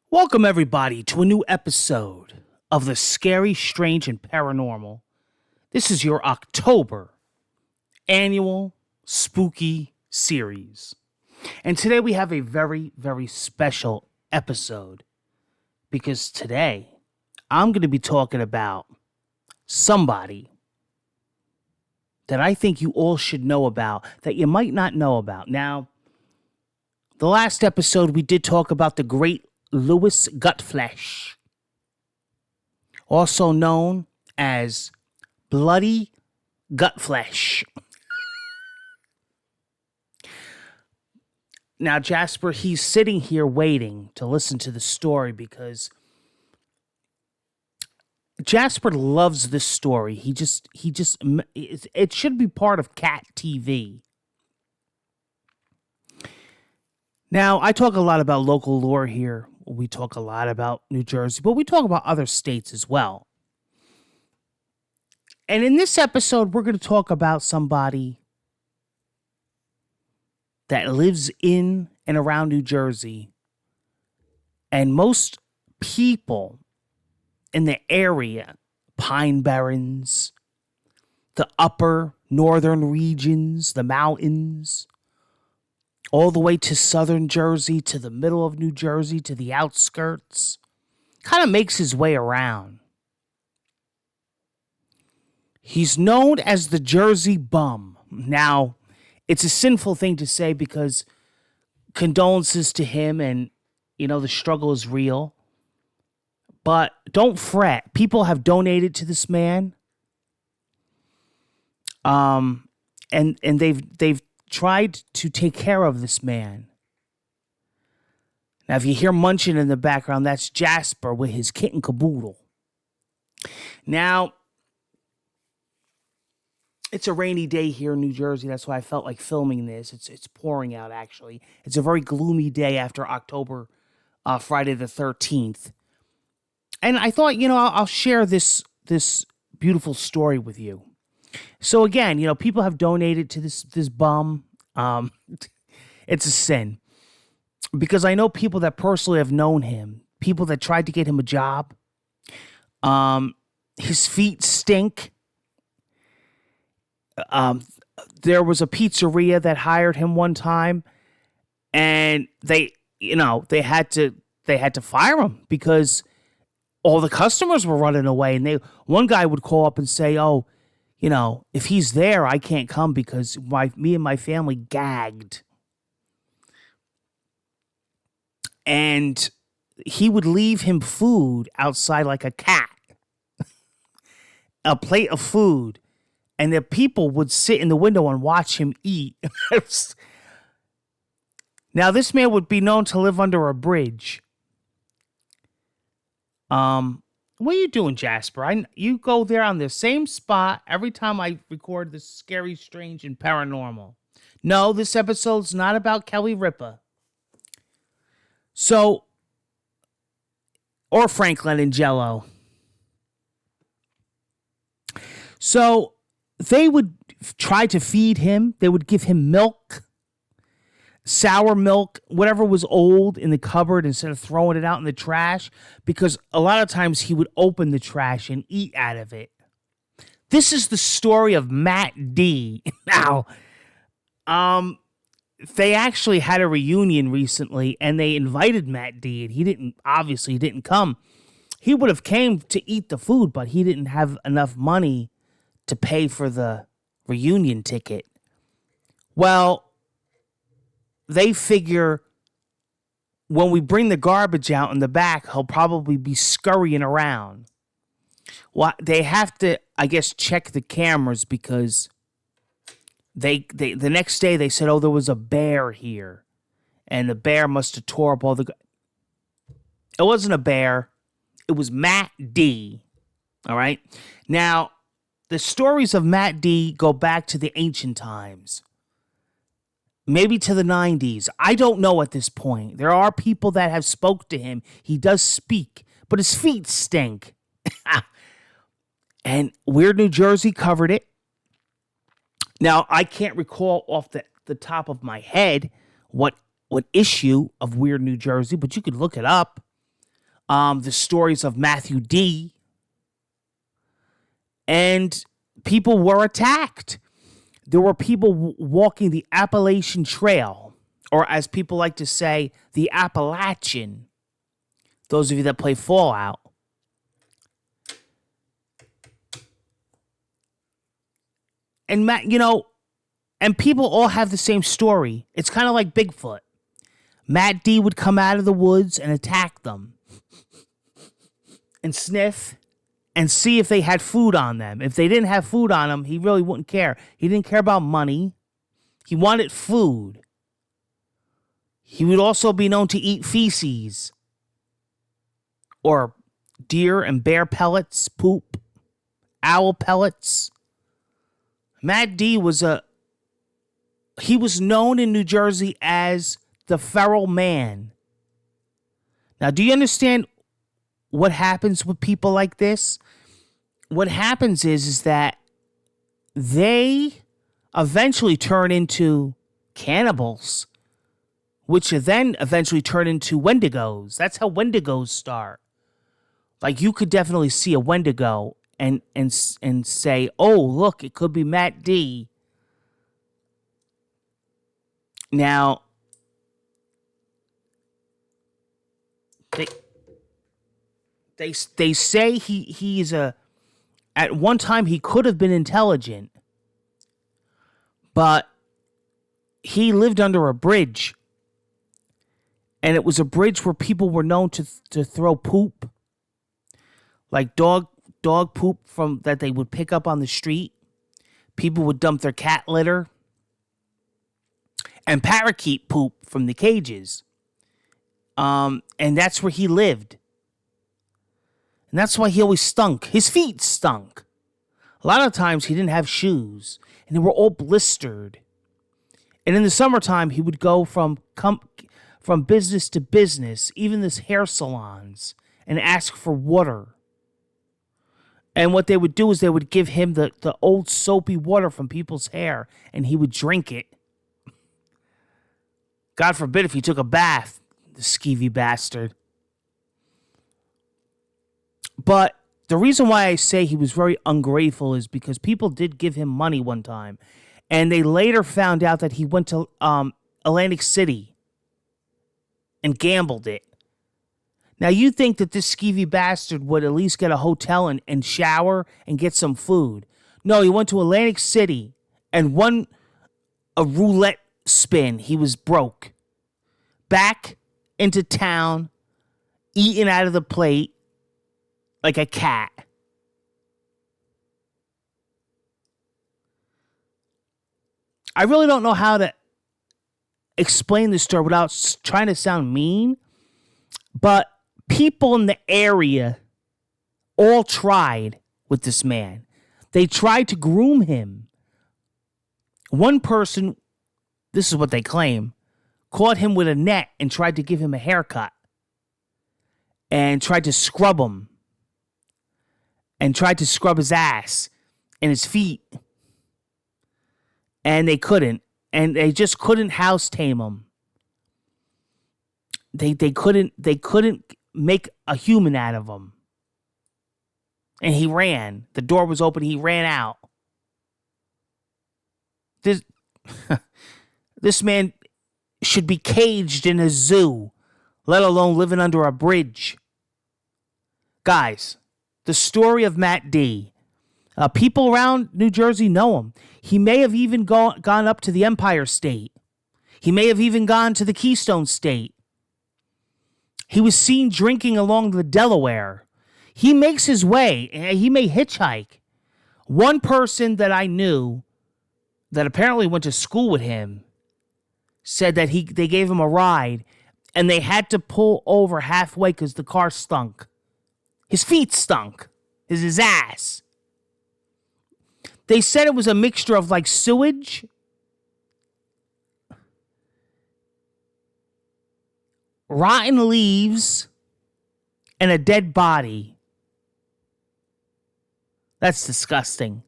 Welcome, everybody, to a new episode of the Scary, Strange, and Paranormal. This is your October annual spooky series. And today we have a very, very special episode because today I'm going to be talking about somebody that I think you all should know about that you might not know about. Now, the last episode we did talk about the great Louis Gutflesh, also known as Bloody Gutflesh. Now, Jasper, he's sitting here waiting to listen to the story because Jasper loves this story. It should be part of Cat TV. Now, I talk a lot about local lore here. We talk a lot about New Jersey, but we talk about other states as well. And in this episode, we're going to talk about somebody that lives in and around New Jersey. And most people in the area, Pine Barrens, the upper northern regions, the mountains, all the way to southern Jersey, to the middle of New Jersey, to the outskirts. Kind of makes his way around. He's known as the Jersey Bum. Now, it's a sinful thing to say because condolences to him and, the struggle is real. But don't fret. People have donated to this man. And they've tried to take care of this man. Now, if you hear munching in the background, that's Jasper with his kitten caboodle. Now, it's a rainy day here in New Jersey. That's why I felt like filming this. It's pouring out, actually. It's a very gloomy day after October, Friday the 13th. And I thought, I'll share this beautiful story with you. So again, people have donated to this bum. It's a sin because I know people that personally have known him, people that tried to get him a job. His feet stink. There was a pizzeria that hired him one time and they had to fire him because all the customers were running away. And one guy would call up and say, "Oh, if he's there, I can't come because me and my family gagged." And he would leave him food outside like a cat, a plate of food. And the people would sit in the window and watch him eat. Now, this man would be known to live under a bridge. What are you doing, Jasper? You go there on the same spot every time I record this Scary, Strange, and Paranormal. No, this episode's not about Kelly Ripa. Or Franklin and Jello. So, they would try to feed him. They would give him milk, sour milk, whatever was old in the cupboard instead of throwing it out in the trash, because a lot of times he would open the trash and eat out of it. This is the story of Matt D. Now, they actually had a reunion recently and they invited Matt D. and he didn't come. He would have came to eat the food, but he didn't have enough money to pay for the reunion ticket. Well, they figure when we bring the garbage out in the back, he'll probably be scurrying around. Well, they have to, I guess, check the cameras because they the next day they said, "Oh, there was a bear here," and the bear must have tore up all the. It wasn't a bear. It was Matt D. All right. Now, the stories of Matt D go back to the ancient times. Maybe to the 90s. I don't know at this point. There are people that have spoke to him. He does speak, but his feet stink. And Weird New Jersey covered it. Now, I can't recall off the top of my head what issue of Weird New Jersey, but you could look it up. the stories of Matthew D. And people were attacked. There were people walking the Appalachian Trail, or as people like to say, the Appalachian. Those of you that play Fallout. And Matt, and people all have the same story. It's kind of like Bigfoot. Matt D would come out of the woods and attack them and sniff and see if they had food on them. If they didn't have food on them, he really wouldn't care. He didn't care about money. He wanted food. He would also be known to eat feces or deer and bear pellets, poop, owl pellets. Matt D was known in New Jersey as the feral man. Now, do you understand what happens with people like this? What happens is that they eventually turn into cannibals, which then eventually turn into Wendigos. That's how Wendigos start. Like, you could definitely see a Wendigo and say, oh, look, it could be Matt D. Now, they say he's at one time he could have been intelligent, but he lived under a bridge, and it was a bridge where people were known to throw poop, like dog poop from that they would pick up on the street. People would dump their cat litter and parakeet poop from the cages. And that's where he lived. And that's why he always stunk. His feet stunk. A lot of times he didn't have shoes, and they were all blistered. And in the summertime, he would go from business to business, even this hair salons, and ask for water. And what they would do is they would give him the old soapy water from people's hair, and he would drink it. God forbid if he took a bath, the skeevy bastard. But the reason why I say he was very ungrateful is because people did give him money one time, and they later found out that he went to Atlantic City and gambled it. Now, you think that this skeevy bastard would at least get a hotel and shower and get some food. No, he went to Atlantic City and won a roulette spin. He was broke. Back into town, eating out of the plate like a cat. I really don't know how to explain this story without trying to sound mean, but people in the area all tried with this man. They tried to groom him. One person, this is what they claim, caught him with a net and tried to give him a haircut and tried to scrub him and tried to scrub his ass and his feet. And they couldn't. And they just couldn't house tame him. They couldn't make a human out of him. And he ran. The door was open. He ran out. This man should be caged in a zoo, let alone living under a bridge. Guys, the story of Matt D. People around New Jersey know him. He may have even gone up to the Empire State. He may have even gone to the Keystone State. He was seen drinking along the Delaware. He makes his way. He may hitchhike. One person that I knew that apparently went to school with him said that they gave him a ride and they had to pull over halfway because the car stunk. His feet stunk. His ass. They said it was a mixture of like sewage, rotten leaves, and a dead body. That's disgusting.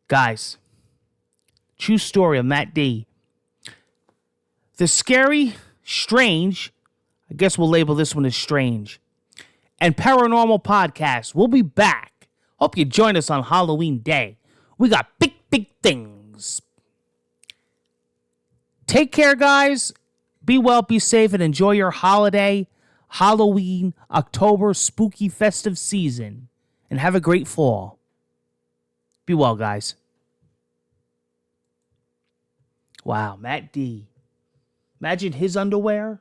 Guys, true story of Matt D. The scary, strange, I guess we'll label this one as strange. And Paranormal Podcast. We'll be back. Hope you join us on Halloween Day. We got big, big things. Take care, guys. Be well, be safe, and enjoy your holiday, Halloween, October, spooky, festive season. And have a great fall. Be well, guys. Wow, Matt D. Imagine his underwear